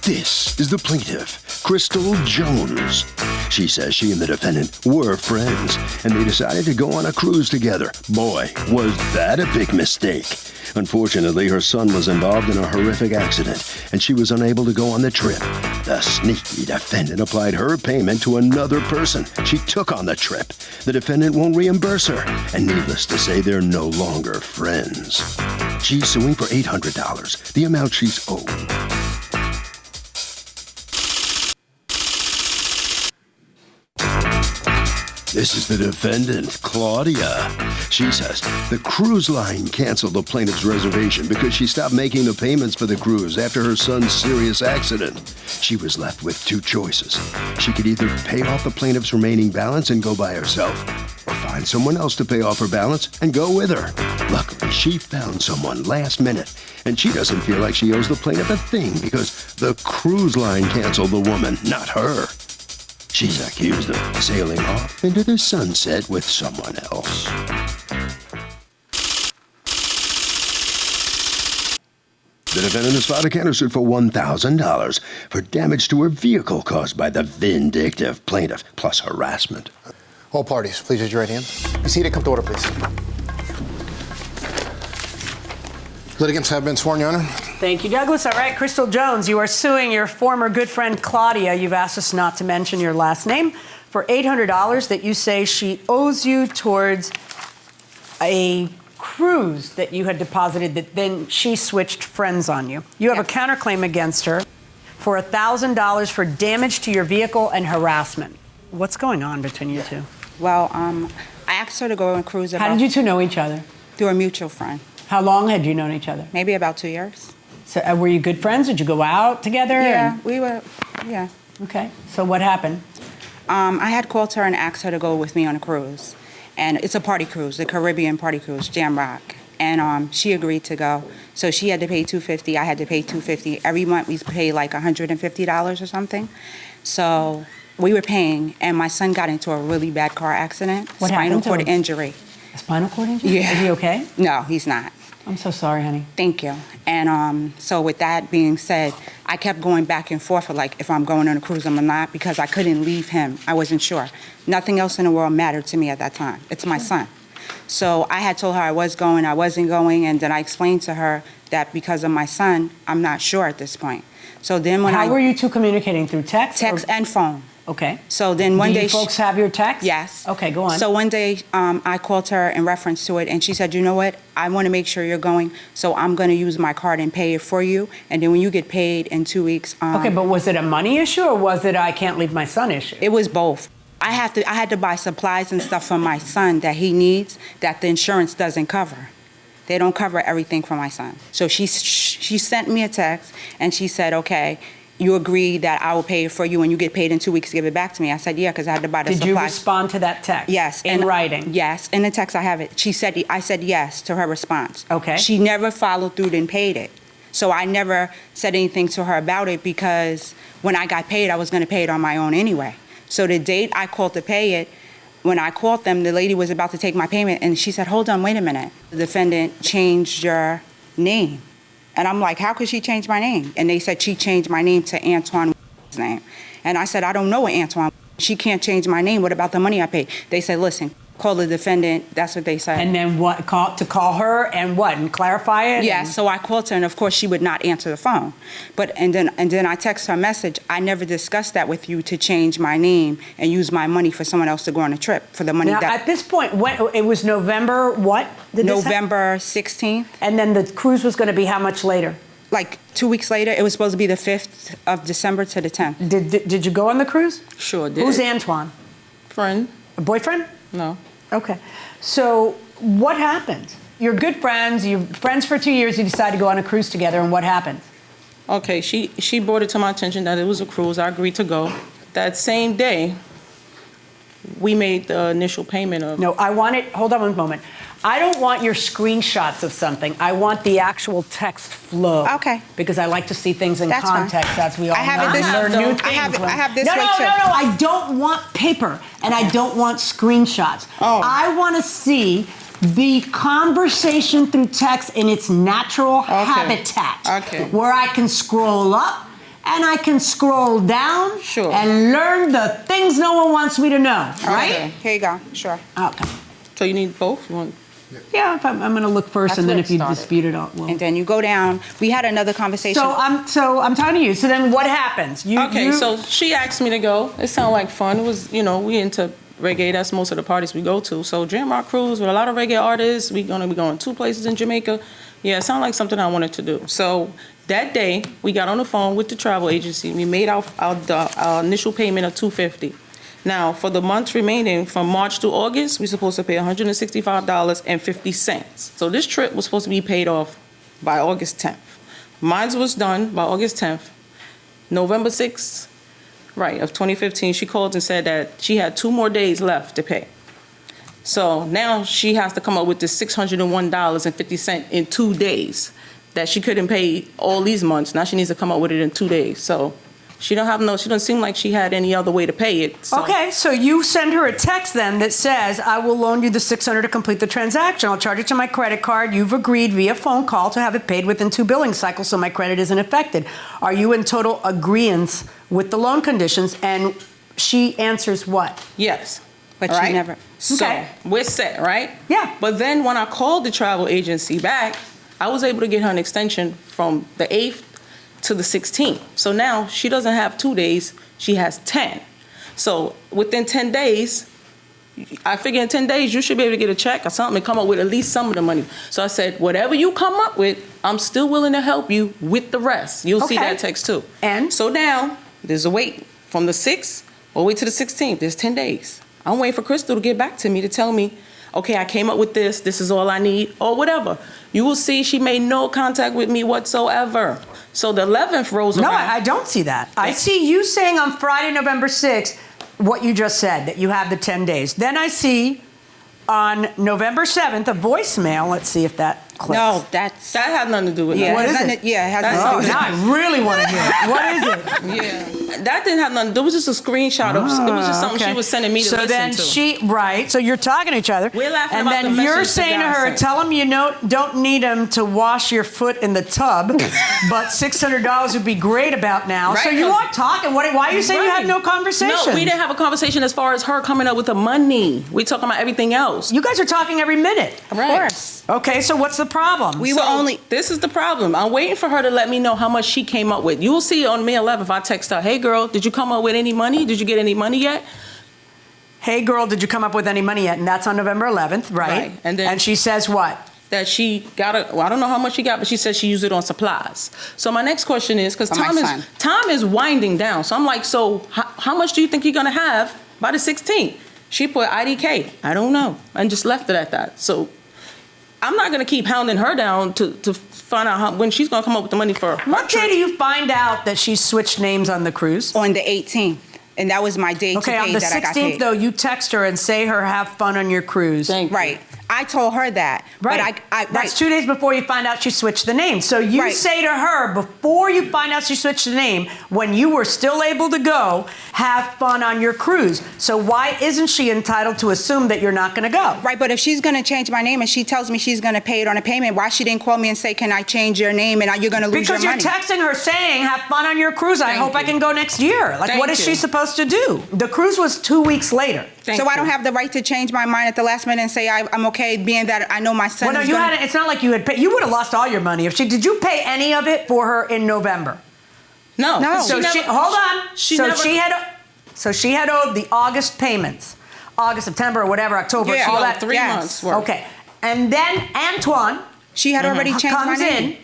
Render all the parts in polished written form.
This is the plaintiff, Crystal Jones. She says she and the defendant were friends, and they decided to go on a cruise together. Boy, was that a big mistake. Unfortunately, her son was involved in a horrific accident, and she was unable to go on the trip. The sneaky defendant applied her payment to another person. She took on the trip. The defendant won't reimburse her, and needless to say, they're no longer friends. She's suing for $800, the amount she's owed. This is the defendant, Claudia. She says the cruise line canceled the plaintiff's reservation because she stopped making the payments for the cruise after her son's serious accident. She was left with two choices. She could either pay off the plaintiff's remaining balance and go by herself, or find someone else to pay off her balance and go with her. Luckily, she found someone last minute, and she doesn't feel like she owes the plaintiff a thing because the cruise line canceled the woman, not her. She's accused of sailing off into the sunset with someone else. The defendant has filed a countersuit for $1,000 for damage to her vehicle caused by the vindictive plaintiff, plus harassment. All parties, please raise your right hand. Be seated. Come to order, please. Litigants have been sworn, Your Honor. Thank you, Douglas. All right, Crystal Jones, you are suing your former good friend Claudia. You've asked us not to mention your last name for $800 that you say she owes you towards a cruise that you had deposited that then she switched friends on you. You have a counterclaim against her for $1,000 for damage to your vehicle and harassment. What's going on between you two? Well, I asked her to go on a cruise. How did you two know each other? Through a mutual friend. How long had you known each other? Maybe about 2 years. So were you good friends? Did you go out together? Yeah, we were, yeah. Okay, so what happened? I had called her and asked her to go with me on a cruise. And it's a party cruise, the Caribbean party cruise, Jam Rock. And she agreed to go. So she had to pay $250, I had to pay $250. Every month we pay like $150 or something. So we were paying, and my son got into a really bad car accident. What happened to him? Spinal cord injury. A spinal cord injury? Yeah. Is he okay? No, he's not. I'm so sorry, honey. Thank you. And so with that being said, I kept going back and forth for like if I'm going on a cruise or not because I couldn't leave him. I wasn't sure. Nothing else in the world mattered to me at that time. It's my son. So I had told her I was going, I wasn't going, and then I explained to her that because of my son, I'm not sure at this point. So then when How were you two communicating? Through text? Text and phone. Okay. So then one Do day... you folks have your text? Yes. Okay, go on. So one day I called her in reference to it, and she said, you know what? I want to make sure you're going, so I'm going to use my card and pay it for you. And then when you get paid in 2 weeks... okay, but was it a money issue, or was it I can't leave my son issue? It was both. I had to buy supplies and stuff for my son that he needs that the insurance doesn't cover. They don't cover everything for my son. So she sent me a text, and she said, okay, you agree that I will pay it for you when you get paid in 2 weeks to give it back to me. I said, yeah, because I had to buy the supplies. Did you respond to that text? Yes. In writing? Yes. In the text, I have it. I said yes to her response. Okay. She never followed through and paid it. So I never said anything to her about it because when I got paid, I was going to pay it on my own anyway. So the date I called to pay it, when I called them, the lady was about to take my payment, and she said, hold on, wait a minute. The defendant changed your name. And I'm like, how could she change my name? And they said she changed my name to Antoine's name. And I said, I don't know Antoine. She can't change my name. What about the money I paid? They said, listen, call the defendant. That's what they said. And then what? Call her and what? And clarify it? Yeah, so I called her, and of course she would not answer the phone. And then I texted her a message. I never discussed that with you to change my name and use my money for someone else to go on a trip for the money now, that... at this point, it was November what? November 16th. And then the cruise was going to be how much later? Like 2 weeks later. It was supposed to be the 5th of December to the 10th. Did you go on the cruise? Sure did. Who's Antoine? Friend. A boyfriend? No. Okay. So what happened? You're good friends. You're friends for 2 years. You decide to go on a cruise together, and what happened? Okay, she brought it to my attention that it was a cruise. I agreed to go. That same day, we made the initial payment of... No, I want it... Hold on one moment. I don't want your screenshots of something. I want the actual text flow. Okay. Because I like to see things in That's context, fine. as we all I have know. it this- We learn new I have things it- I have this no, way, no, too. no, no. I don't want paper, and I don't want screenshots. Oh. I want to see the conversation through text in its natural habitat. Okay. Where I can scroll up and I can scroll down Sure. and learn the things no one wants me to know, right? Okay, here you go, sure. Okay. So you need both? You want? Yeah, I'm going to look first, That's and then where if it you started. dispute it, I'll. And then you go down, we had another conversation. So I'm talking to you. So then what happens? So she asked me to go. It sounded like fun. It was, we into reggae. That's most of the parties we go to. So Jam Rock Cruise with a lot of reggae artists. We're going to be going 2 places in Jamaica. Yeah, it sounded like something I wanted to do. So that day, we got on the phone with the travel agency. We made our initial payment of $250. Now, for the months remaining from March to August, we're supposed to pay $165.50. So this trip was supposed to be paid off by August 10th. Mine was done by August 10th. November 6th, of 2015, she called and said that she had 2 more days left to pay. So now she has to come up with this $601.50 in 2 days that she couldn't pay all these months. Now she needs to come up with it in 2 days. So she doesn't seem like she had any other way to pay it. So. Okay, so you send her a text then that says, I will loan you the $600 to complete the transaction. I'll charge it to my credit card. You've agreed via phone call to have it paid within 2 billing cycles so my credit isn't affected. Are you in total agreeance with the loan conditions? And she answers what? Yes. But All she right? never. So Okay. we're set, right? Yeah. But then when I called the travel agency back, I was able to get her an extension from the 8th to the 16th. So now she doesn't have 2 days, she has 10. So within 10 days, I figure in 10 days you should be able to get a check or something and come up with at least some of the money. So I said, whatever you come up with, I'm still willing to help you with the rest. You'll see Okay. that text too. And? So now there's a wait from the 6th all the way to the 16th. There's 10 days. I'm waiting for Crystal to get back to me to tell me, okay, I came up with this is all I need, or whatever. You will see she made no contact with me whatsoever. So the 11th rolls No, around. I don't see that. I see you saying on Friday, November 6th, what you just said, that you have the 10 days. Then I see on November 7th a voicemail. Let's see if that clicks. No, That had nothing to do with yeah, it. What it has is nothing it? to- Yeah, it has That's nothing to do Oh, with now I really want to hear it. What is it? Yeah. That didn't have nothing. There was just a screenshot of, it was just something Okay. she was sending me to so listen then to. So you're talking to each other. We're laughing and about then the you're message the saying to guy her, sent. tell him you don't need him to wash your foot in the tub, but $600 would be great about now. Right, so you 'cause- are talking. Why are you saying you had no conversation? No, we didn't have a conversation as far as her coming up with the money. We talking about everything else. You guys are talking every minute. Of course. Okay, so what's the problem? We were only. This is the problem. I'm waiting for her to let me know how much she came up with. You'll see on May 11th, I text her, hey girl, did you come up with any money? Did you get any money yet? Hey girl, did you come up with any money yet? And that's on November 11th, right? Right, and then- she says what? That she got I don't know how much she got, but she said she used it on supplies. So my next question is, because For my son. time is winding down. So I'm like, so how much do you think you're gonna have by the 16th? She put IDK, I don't know, and just left it at that. So I'm not gonna keep hounding her down to find out when she's gonna come up with the money for her What day trip. do you find out that she switched names on the cruise? On the 18th, and that was my day Okay, to on pay the that I got 16th, paid. though, you text her and say her, have fun on your cruise. Thank you. Right. I told her that. Right. But I That's right. 2 days before you find out she switched the name. So you Right. say to her, before you find out she switched the name, when you were still able to go, have fun on your cruise. So why isn't she entitled to assume that you're not going to go? Right, but if she's going to change my name and she tells me she's going to pay it on a payment, why she didn't call me and say, can I change your name and you're going to lose Because your you're money? texting her saying, have fun on your cruise. I Thank hope I you. can go next year. Like, Thank what is she you. supposed to do? The cruise was 2 weeks later. Thank So I you. don't have the right to change my mind at the last minute and say I'm okay, being that I know my son Well, no, is you gonna... hadn't. It's not like you had paid. You would have lost all your money if she. Did you pay any of it for her in November? No. No. So never- she, hold on. She so never, she had owed the August payments, August, September, or whatever, October, Yeah. all she that. owed 3 yes. months worth. Okay, and then Antoine She had already changed my comes name.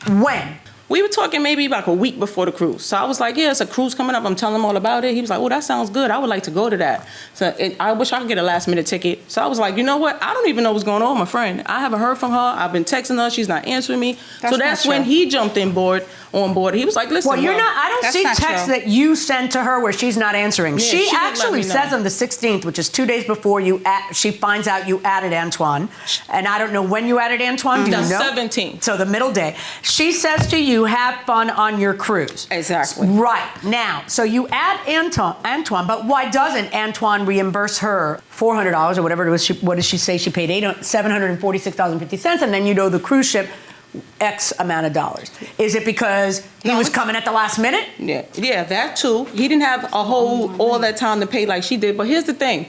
in. When? We were talking maybe like a week before the cruise. So I was like, yeah, it's a cruise coming up. I'm telling him all about it. He was like, oh, that sounds good. I would like to go to that. So I wish I could get a last minute ticket. So I was like, you know what? I don't even know what's going on with my friend. I haven't heard from her. I've been texting her. She's not answering me. So that's not when true. he jumped on board. He was like, listen. Well, you're not. I don't That's see not texts true. that you send to her where she's not answering. Yeah, she she didn't let actually me know. says on the 16th, which is 2 days before she finds out you added Antoine, and I don't know when you added Antoine. Do The you know? 17th. So the middle day. She says to you, "Have fun on your cruise." Exactly. Right now, so you add Antoine, but why doesn't Antoine reimburse her $400 or whatever it was? What does she say? She paid $746.50, and then you know the cruise ship X amount of dollars? Is it because he was coming at the last minute? Yeah, that too. He didn't have all that time to pay like she did. But here's the thing.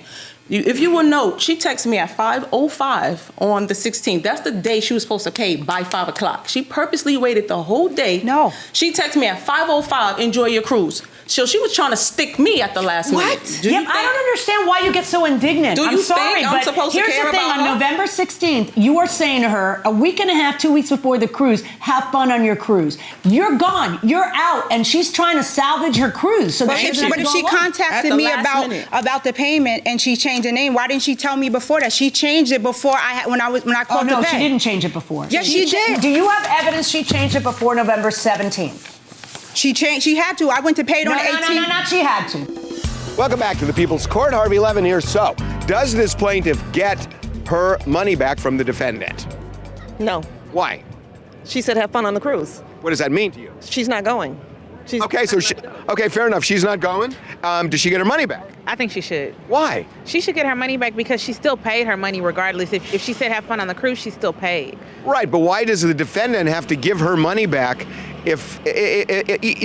If you will note, she texted me at 5:05 on the 16th. That's the day she was supposed to pay by 5 o'clock. She purposely waited the whole day. No. She texted me at 5:05, enjoy your cruise. So she was trying to stick me at the last minute. What? Yeah, I don't understand why you get so indignant. I'm sorry, but supposed to here's care the thing. about On her? November 16th, you are saying to her, a week and a half, 2 weeks before the cruise, have fun on your cruise. You're gone. You're out. And she's trying to salvage her cruise. So But if she contacted me about the payment and she changed the name, why didn't she tell me before that? She changed it before when I called no, to pay. she didn't change it before. Yes, she did. Do you have evidence she changed it before November 17th? She changed. She had to. I went to pay it on the 18th. No, not she had to. Welcome back to the People's Court. Harvey Levin here. So, does this plaintiff get her money back from the defendant? No. Why? She said have fun on the cruise. What does that mean to you? She's not going. Okay, fair enough. She's not going. Does she get her money back? I think she should. Why? She should get her money back because she still paid her money regardless. If she said have fun on the cruise, she still paid. Right, but why does the defendant have to give her money back if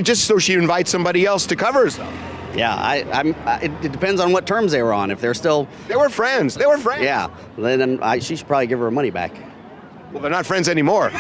just so she invites somebody else to cover herself? Yeah, it depends on what terms they were on. If they're still... They were friends. Yeah, then she should probably give her money back. Well, they're not friends anymore.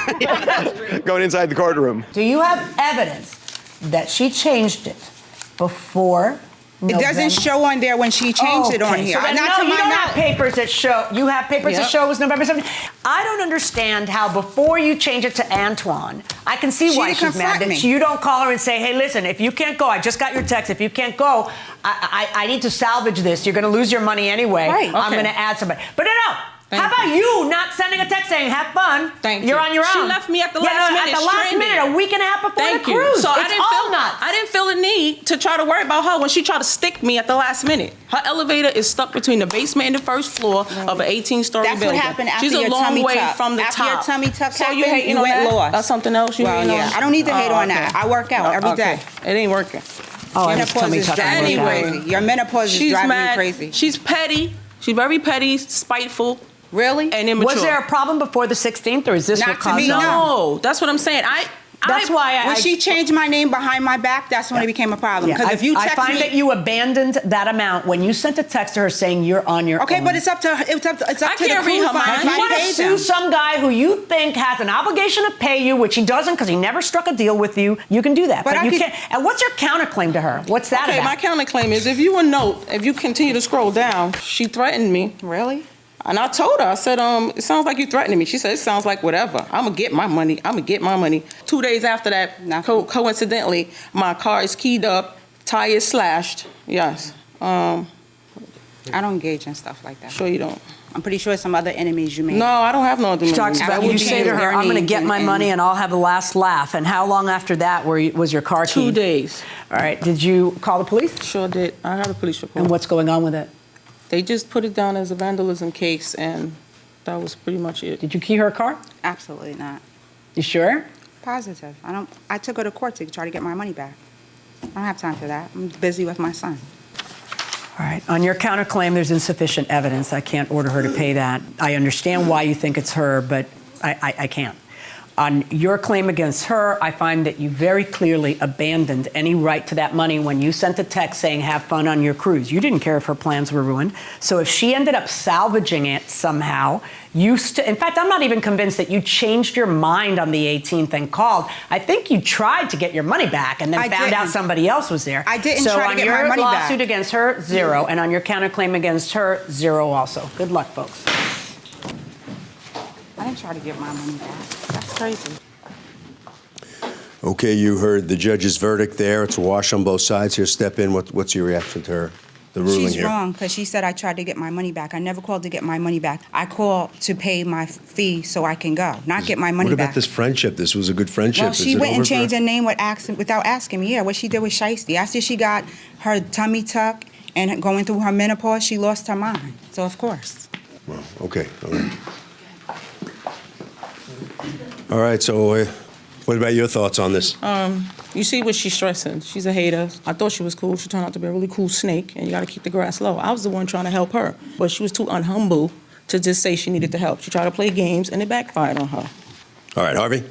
Going inside the courtroom. Do you have evidence that she changed it before November? It doesn't show on there when she changed it on here. So then, Not to you my don't knowledge. have papers that show. You have papers that Yep. show it was November 17th. I don't understand how before you change it to Antoine, I can see She why didn't she's mad confront that me. you don't call her and say, hey, listen, if you can't go, I just got your text. If you can't go, I need to salvage this. You're going to lose your money anyway. Right. I'm Okay. going to add somebody. But no. Thank How about you not sending a text saying, have fun? Thank You're you. on your own. She left me at the last minute, At the last stranded. minute, a week and a half before Thank the you. cruise. So It's I didn't feel the need to try to worry about her when she tried to stick me at the last minute. Her elevator is stuck between the basement and the first floor of an 18-story That's building. what happened after She's a your long tummy way tuck. from the After top. your tummy tuck So happened, you hating you on went that? lost. That's something else you Well, hating yeah. on? I don't need to hate on okay. that. I work out every day. It ain't working. Oh, and Menopause tummy is tuck driving me Anyway. crazy. Your menopause is She's driving mad. me crazy. She's petty. She's very petty, spiteful, Really? and immature. Was there a problem before the 16th, or is this Not what to caused me, it? no. No, that's what I'm saying. That's why When she changed my name behind my back, that's when it became a problem. Because if you I text find me, that you abandoned that amount when you sent a text to her saying you're on your okay, own. but it's up to I the can't cruise read her line. mind. If You I want to paid sue them. some guy who you think has an obligation to pay you, which he doesn't because he never struck a deal with you. You can do that, But I you could- can't. And what's your counterclaim to her? What's that Okay, about? my counterclaim is if you continue to scroll down, she threatened me. Really? And I told her, I said, it sounds like you threatening me. She said, it sounds like whatever. I'm going to get my money. 2 days after that, Nothing. coincidentally, my car is keyed up, tire is slashed. Yes. I don't engage in stuff like that. Sure you don't. I'm pretty sure some other enemies you made. No, I don't have no other She talks memories. about would you be say to her, very "I'm going to get my and- money and I'll have the last laugh." And how long after that was your car 2 keyed? days. All right. Did you call the police? Sure did. I have a police report. And what's going on with it? They just put it down as a vandalism case, and that was pretty much it. Did you key her car? Absolutely not. You sure? Positive. I took her to court to try to get my money back. I don't have time for that. I'm busy with my son. All right. On your counterclaim, there's insufficient evidence. I can't order her to pay that. I understand why you think it's her, but I can't. On your claim against her, I find that you very clearly abandoned any right to that money when you sent the text saying, have fun on your cruise. You didn't care if her plans were ruined. So if she ended up salvaging it somehow, in fact, I'm not even convinced that you changed your mind on the 18th and called. I think you tried to get your money back and then I found out didn't. somebody else was there. I didn't try to get my money back. So on your lawsuit against her, 0. And on your counterclaim against her, 0 also. Good luck, folks. I didn't try to get my money back. That's crazy. Okay, you heard the judge's verdict there. It's a wash on both sides here. Step in. What's your reaction to her, the ruling She's here? wrong because she said I tried to get my money back. I never called to get my money back. I called to pay my fee so I can go, not get my money What back. about this friendship? This was a good friendship. Well, Is she it went over and for changed her? her name without asking me. Yeah, what she did was shiesty. After she got her tummy tuck and going through her menopause, she lost her mind. So, of course. Well, okay. All right. All right, so what about your thoughts on this? You see what she's stressing. She's a hater. I thought she was cool. She turned out to be a really cool snake, and you got to keep the grass low. I was the one trying to help her, but she was too unhumble to just say she needed the help. She tried to play games, and it backfired on her. All right, Harvey?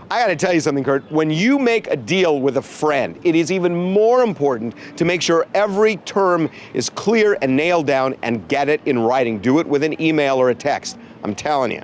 I got to tell you something, Kurt. When you make a deal with a friend, it is even more important to make sure every term is clear and nailed down and get it in writing. Do it with an email or a text. I'm telling you.